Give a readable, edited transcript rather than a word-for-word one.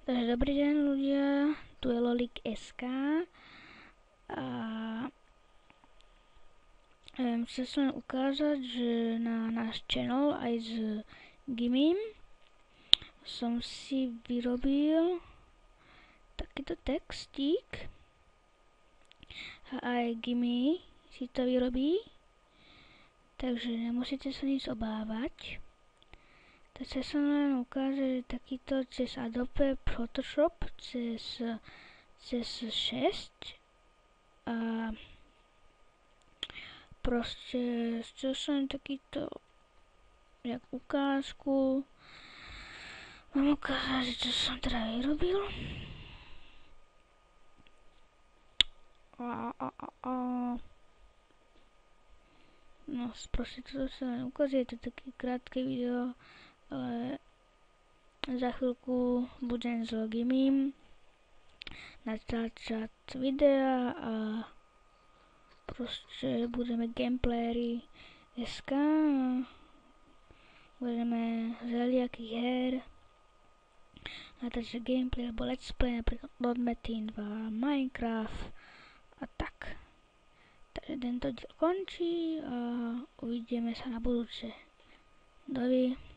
Takže dobrý deň ľudia, tu je Lolik.sk a chcem sa len ukázať, že na náš channel aj s Gimim som si vyrobil takýto textík a aj Gimi si to vyrobí, takže nemusíte sa nič obávať. Takže sa len ukáže takýto cez Adobe Photoshop, cez 6 a proste chcel som takýto jak ukázku vám ukázať, čo som teda vyrobil. No proste to sa len ukáže, je to také krátke video, ale za chvíľku budem s Gimim natáčať videa a proste budeme gameplayery SK, budeme z heliakých her natáčať gameplay alebo let's play, napríklad Lodmetin 2, Minecraft a tak. Takže tento diel končí a uvidíme sa na budúce. Dovi.